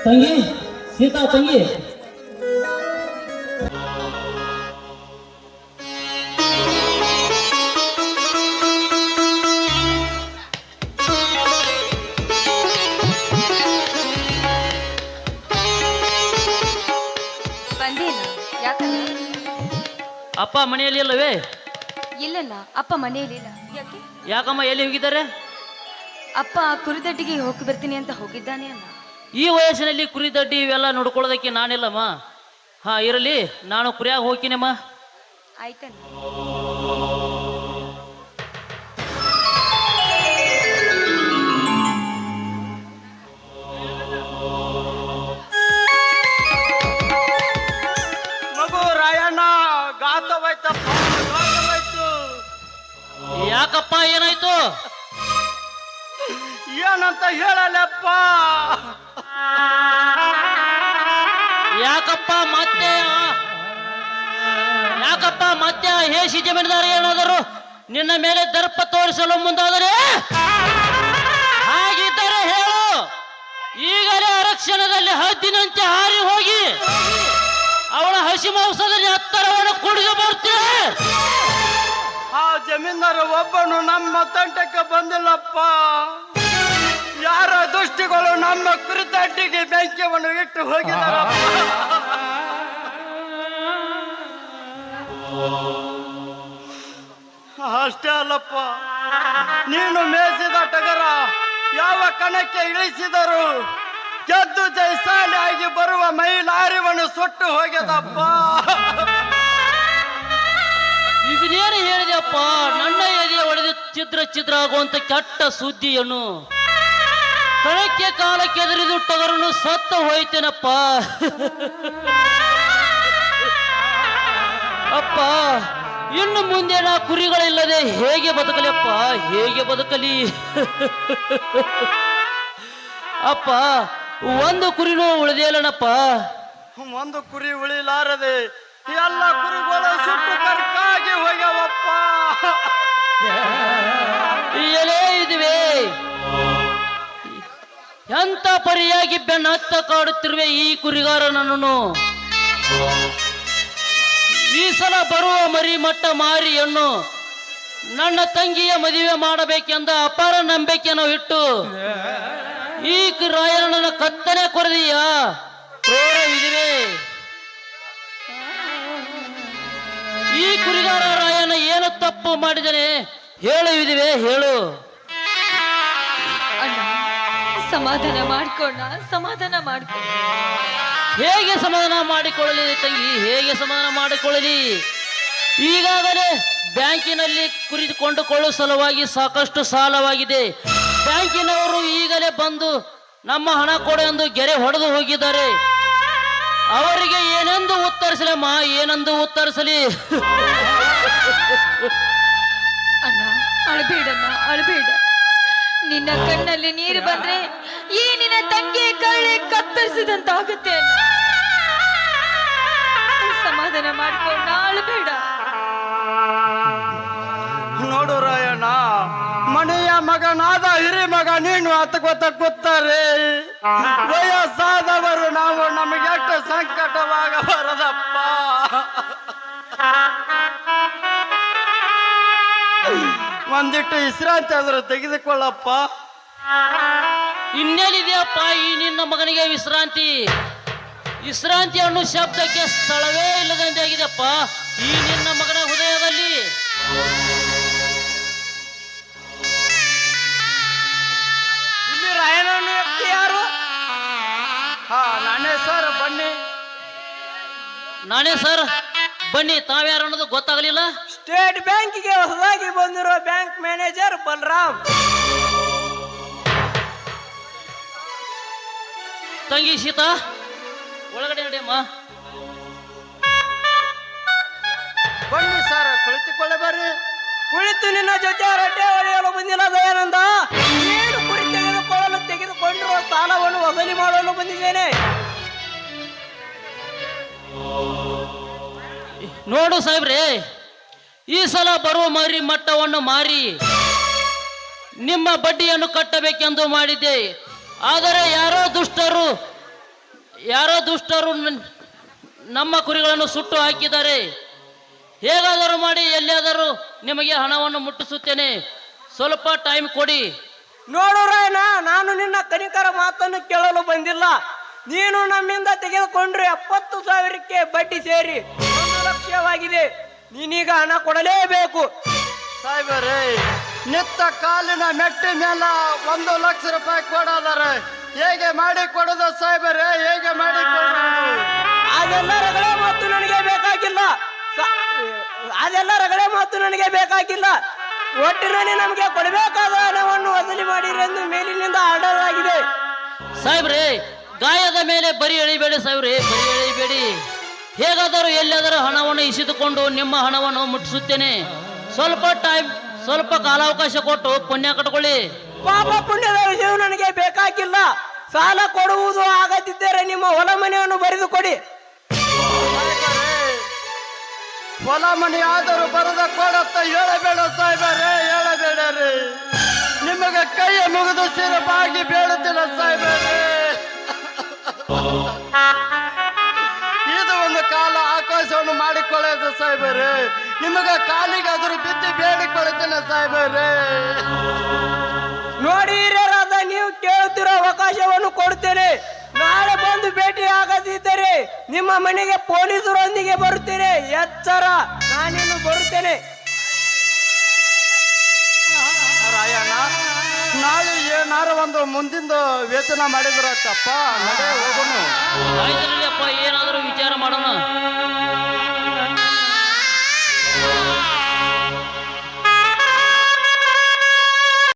ತಂಗಿ ಸೀತಾ ತಂಗಿ ಬಂದೇನ ಯಾಕಂದ್ರೆ ಅಪ್ಪ ಮನೆಯಲ್ಲಿ ಇಲ್ಲವೇ? ಇಲ್ಲಣ್ಣ, ಅಪ್ಪ ಮನೆಯಲ್ಲಿಲ್ಲ. ಯಾಕೆ? ಯಾಕಮ್ಮ ಎಲ್ಲಿ ಹೋಗಿದ್ದಾರೆ? ಅಪ್ಪ ಕುರಿದಡ್ಡಿಗೆ ಹೋಗಿ ಬರ್ತೀನಿ ಅಂತ ಹೋಗಿದ್ದಾನೆ ಅಣ್ಣ. ಈ ವಯಸ್ಸಿನಲ್ಲಿ ಕುರಿ ದಡ್ಡಿ ಇವೆಲ್ಲ ನೋಡ್ಕೊಳ್ಳೋದಕ್ಕೆ ನಾನಿಲ್ಲಮ್ಮ. ಹಾ ಇರಲಿ, ನಾನು ಕುರಿಯಾಗ ಹೋಗ್ತೀನಮ್ಮ. ಆಯ್ತಣ್ಣ. ಮಗು ರಾಯಣ್ಣ ಗಾತವಾಯ್ತಪ್ಪ, ಗಾತವಾಯ್ತು. ಯಾಕಪ್ಪ ಏನಾಯ್ತು? ಏನಂತ ಹೇಳಲ್ಲಪ್ಪ. ಯಾಕಪ್ಪ ಮತ್ತೆ ಹೇಸಿ ಜಮೀನ್ದಾರ ಏನಾದರೂ ನಿನ್ನ ಮೇಲೆ ದರ್ಪ ತೋರಿಸಲು ಮುಂದಾದರೆ? ಹಾಗಿದ್ದರೆ ಹೇಳು, ಈಗಲೇ ಆರಕ್ಷಣದಲ್ಲಿ ಹದ್ದಿನಂತೆ ಹಾರಿ ಹೋಗಿ ಅವಳ ಹಸಿ ಮಾಂಸದಲ್ಲಿ ಹತ್ತರವನ್ನು ಕುಡಿದು ಬರ್ತೇವೆ. ಆ ಜಮೀನ್ದಾರ ಒಬ್ಬನು ನಮ್ಮ ತಂಟಕ್ಕೆ ಬಂದಿಲ್ಲಪ್ಪ. ಯಾರ ದುಷ್ಟಿಗಳು ನಮ್ಮ ಕುರಿತಡ್ಡಿಗೆ ಬೆಂಕಿಯನ್ನು ಇಟ್ಟು ಹೋಗಿದಾರಪ್ಪ. ಅಷ್ಟೇ ಅಲ್ಲಪ್ಪ, ನೀನು ಮೇಯಿಸಿದ ಟಗರ ಯಾವ ಕಣಕ್ಕೆ ಇಳಿಸಿದರು ಗೆದ್ದು ಜೈಸಾಲಿಯಾಗಿ ಬರುವ ಮೈಲಾರಿವನ್ನು ಸುಟ್ಟು ಹೋಗ್ಯದಪ್ಪ. ಇದನ್ನೇನು ಹೇಳಿದೆಯಪ್ಪ? ನನ್ನ ಎದೆಯ ಹೊಡೆದು ಛಿದ್ರ ಆಗುವಂತ ಕೆಟ್ಟ ಸುದ್ದಿಯನ್ನು ಕಣಕ್ಕೆ ಕಾಲಕ್ಕೆ ಎದುರಿದು ಟಗರನ್ನು ಸತ್ತು ಹೋಯ್ತೇನಪ್ಪ. ಅಪ್ಪ, ಇನ್ನು ಮುಂದೆ ನಾ ಕುರಿಗಳಿಲ್ಲದೆ ಹೇಗೆ ಬದುಕಲಿಯಪ್ಪ, ಹೇಗೆ ಬದುಕಲಿ? ಅಪ್ಪ, ಒಂದು ಕುರಿನೂ ಉಳಿದೇಲನಪ್ಪ. ಒಂದು ಕುರಿ ಉಳಿಲಾರದೆ ಎಲ್ಲ ಕುರಿಗಳು ಸುಟ್ಟು ಕರ್ಕಾಗಿ ಹೋಗ್ಯಾವಪ್ಪ. ಎಲೆ ಇದುವೆ ಎಂತ ಪರಿಯಾಗಿ ಬೆನ್ನತ್ತ ಕಾಡುತ್ತಿರುವೆ ಈ ಕುರಿಗಾರನನ್ನು. ಈ ಸಲ ಬರುವ ಮರಿ ಮಟ್ಟ ಮಾರಿಯನ್ನು ನನ್ನ ತಂಗಿಯ ಮದುವೆ ಮಾಡಬೇಕೆಂದ ಅಪಾರ ನಂಬಿಕೆಯನ್ನು ಇಟ್ಟು ಈ ರಾಯಣ್ಣನ ಕತ್ತನೆ ಕೊರದಿಯ ಕ್ರೂರವಿದಿವೆ. ಈ ಕುರಿಗಾರ ರಾಯಣ್ಣ ಏನು ತಪ್ಪು ಮಾಡಿದನೆ ಹೇಳುವಿದಿವೆ, ಹೇಳು. ಅಣ್ಣ, ಸಮಾಧಾನ ಮಾಡ್ಕೊಂಡ, ಸಮಾಧಾನ ಮಾಡ್ಕೊಂಡ. ಹೇಗೆ ಸಮಾಧಾನ ಮಾಡಿಕೊಳ್ಳಲಿ ತಂಗಿ, ಹೇಗೆ ಸಮಾಧಾನ ಮಾಡಿಕೊಳ್ಳಲಿ? ಈಗಾಗಲೇ ಬ್ಯಾಂಕಿನಲ್ಲಿ ಕುರಿ ಕೊಂಡುಕೊಳ್ಳುವ ಸಲುವಾಗಿ ಸಾಕಷ್ಟು ಸಾಲವಾಗಿದೆ. ಬ್ಯಾಂಕಿನವರು ಈಗಲೇ ಬಂದು ನಮ್ಮ ಹಣ ಕೊಡು ಎಂದು ಗೆರೆ ಹೊಡೆದು ಹೋಗಿದ್ದಾರೆ. ಅವರಿಗೆ ಏನೆಂದು ಉತ್ತರಿಸಲಮ್ಮ, ಏನೆಂದು ಉತ್ತರಿಸಲಿ? ಅಣ್ಣ, ಅಳಬೇಡಣ್ಣ, ಅಳಬೇಡ. ನಿನ್ನ ಕಣ್ಣಲ್ಲಿ ನೀರು ಬಂದ್ರೆ ಈ ನಿನ್ನ ತಂಗಿ ಕಳ್ಳೆ ಕತ್ತರಿಸಿದಂತಾಗುತ್ತೆ ಅಣ್ಣ. ಸಮಾಧಾನ ಮಾಡ್ಕೊಂಡ, ಅಳಬೇಡ. ನೋಡು ರಾಯಣ್ಣ, ಮನೆಯ ಮಗನಾದ ಹಿರಿ ಮಗ ನೀನು ಹತ್ಕೋತ ಕೂತಾರೆ. ವಯಸ್ಸಾದವರು ನಾವು, ನಮಗೆ ಎಷ್ಟು ಸಂಕಟವಾಗಬಾರದಪ್ಪ. ಒಂದಿಟ್ಟು ವಿಶ್ರಾಂತಿ ಆದ್ರೂ ತೆಗೆದುಕೊಳ್ಳಪ್ಪ. ಇನ್ನೇನಿದೆಯಪ್ಪ ಈ ನಿನ್ನ ಮಗನಿಗೆ ವಿಶ್ರಾಂತಿ? ವಿಶ್ರಾಂತಿ ಅನ್ನೋ ಶಬ್ದಕ್ಕೆ ಸ್ಥಳವೇ ಇಲ್ಲದಂತಾಗಿದೆಯಪ್ಪ ಈ ನಿನ್ನ ಮಗನ ಹೃದಯದಲ್ಲಿ. ಇಲ್ಲಿ ರಾಯಣ್ಣನ ವ್ಯಕ್ತಿ ಯಾರು? ನಾನೇ ಸರ್, ಬನ್ನಿ. ನಾನೇ ಸರ್, ಬನ್ನಿ. ತಾವ್ಯಾರು ಅನ್ನೋದು ಗೊತ್ತಾಗಲಿಲ್ಲ. ಸ್ಟೇಟ್ ಬ್ಯಾಂಕಿಗೆ ಹೊಸದಾಗಿ ಬಂದಿರೋ ಬ್ಯಾಂಕ್ ಮ್ಯಾನೇಜರ್ ಬಲರಾಮ್. ತಂಗಿ ಸೀತಾ, ಒಳಗಡೆ ನಡಿಯಮ್ಮ. ಬನ್ನಿ ಸರ್, ಕುಳಿತುಕೊಳ್ಳೆ ಬರ್ರಿ. ಕುಳಿತು ನಿನ್ನ ಜೊತೆ ರೊಟ್ಟೆ ಹೊಡೆಯಲು ಬಂದಿಲ್ಲ ದಯಾನಂದ. ಏನು ಕುರಿ ತೆಗೆದುಕೊಂಡಿರುವ ಸಾಲವನ್ನು ವಸೂಲಿ ಮಾಡಲು ಬಂದಿದ್ದೇನೆ. ನೋಡು ಸಾಹೇಬ್ರೆ, ಈ ಸಲ ಬರುವ ಮರಿ ಮಟ್ಟವನ್ನು ಮಾರಿ ನಿಮ್ಮ ಬಡ್ಡಿಯನ್ನು ಕಟ್ಟಬೇಕೆಂದು ಮಾಡಿದ್ದೆ. ಆದರೆ ಯಾರೋ ದುಷ್ಟರು ಯಾರೋ ದುಷ್ಟರು ನಮ್ಮ ಕುರಿಗಳನ್ನು ಸುಟ್ಟು ಹಾಕಿದ್ದಾರೆ. ಹೇಗಾದರೂ ಮಾಡಿ ಎಲ್ಲಿಯಾದರೂ ನಿಮಗೆ ಹಣವನ್ನು ಮುಟ್ಟಿಸುತ್ತೇನೆ, ಸ್ವಲ್ಪ ಟೈಮ್ ಕೊಡಿ. ನೋಡು ರಾಯಣ್ಣ, ನಾನು ನಿನ್ನ ಕನಿಕರ ಮಾತನ್ನು ಕೇಳಲು ಬಂದಿಲ್ಲ. ನೀನು ನಮ್ಮಿಂದ ತೆಗೆದುಕೊಂಡ್ರೆ 70,000ಕ್ಕೆ ಬಡ್ಡಿ ಸೇರಿ 1,00,000ವಾಗಿದೆ. ನೀನೀಗ ಹಣ ಕೊಡಲೇಬೇಕು. ಸಾಹೇಬರೇ, ನಿತ್ತ ಕಾಲಿನ ಮೆಟ್ಟಿ ಮೇಲೆ 1,00,000 ಕೊಡೋದಾರೆ. ಹೇಗೆ ಮಾಡಿ ಕೊಡೋದು ಸಾಹೇಬರೇ, ಹೇಗೆ ಮಾಡಿ ಕೊಡೋದು? ಅದೆಲ್ಲ ರಗಳೆ ಮಾತು ನನಗೆ ಬೇಕಾಗಿಲ್ಲ. ಅದೆಲ್ಲ ರಗಳೆ ಮಾತು ನನಗೆ ಬೇಕಾಗಿಲ್ಲ. ಒಟ್ಟಿನಲ್ಲಿ ನಮಗೆ ಕೊಡಬೇಕಾದ ಹಣವನ್ನು ವಸೂಲಿ ಮಾಡಿರೆಂದು ಮೇಲಿನಿಂದ ಆರ್ಡರ್ ಆಗಿದೆ. ಸಾಹೇಬ್ರೆ, ಗಾಯದ ಮೇಲೆ ಬರಿ ಎಳಿಬೇಡಿ ಸಾಹೇಬ್ರೆ, ಬರಿ ಎಳಿಬೇಡಿ. ಹೇಗಾದರೂ ಎಲ್ಲಿಯಾದರೂ ಹಣವನ್ನು ಇಸಿದುಕೊಂಡು ನಿಮ್ಮ ಹಣವನ್ನು ಮುಟ್ಟಿಸುತ್ತೇನೆ. ಸ್ವಲ್ಪ ಕಾಲಾವಕಾಶ ಕೊಟ್ಟು ಪುಣ್ಯ ಕಟ್ಕೊಳ್ಳಿ. ಪಾಪ ಪುಣ್ಯದ ವಿಷಯವು ನನಗೆ ಬೇಕಾಗಿಲ್ಲ. ಸಾಲ ಕೊಡುವುದು ಆಗದಿದ್ದರೆ ನಿಮ್ಮ ಹೊಲ ಮನೆಯನ್ನು ಬರೆದು ಕೊಡಿ. ಹೊಲ ಮನೆ ಆದರೂ ಬರದ ಕೊಡತ್ತ ಹೇಳಬೇಡ ಸಾಹೇಬರೇ, ಹೇಳಬೇಡ್ರಿ. ನಿಮಗೆ ಕೈಯ ಮುಗಿದು ಸಿರಪಾಗಿ ಬೇಡುತ್ತಿಲ್ಲ ಸಾಹೇಬರೇ. ಇದು ಒಂದು ಕಾಲ ಆಕಾಶವನ್ನು ಮಾಡಿಕೊಳ್ಳೋದು ಸಾಹೇಬರೇ. ನಿಮಗೆ ಕಾಲಿಗೆ ಅದ್ರ ಬಿದ್ದು ಬೇಡಿಕೊಳ್ಳುತ್ತೇನೆ ಸಾಹೇಬರೇ. ನೋಡಿ ಹಿರಿಯರಾದ, ನೀವು ಕೇಳುತ್ತಿರೋ ಅವಕಾಶವನ್ನು ಕೊಡುತ್ತೇನೆ. ನಾಳೆ ಬಂದು ಭೇಟಿ ಆಗದಿದ್ದರೆ ನಿಮ್ಮ ಮನೆಗೆ ಪೊಲೀಸರೊಂದಿಗೆ ಬರುತ್ತೇನೆ. ಎಚ್ಚರ, ನಾನಿನ್ನು ಬರುತ್ತೇನೆ. ರಾಯಣ್ಣ, ನಾಳೆ ಏನಾರ ಒಂದು ಮುಂದಿಂದ ವೇತನ ಮಾಡಿದ್ರತ್ತಪ್ಪ, ನಡೆ ಹೋಗೋಣ. ಆಯ್ತಲ್ಲ ಅಪ್ಪ, ಏನಾದರೂ ವಿಚಾರ ಮಾಡೋಣ.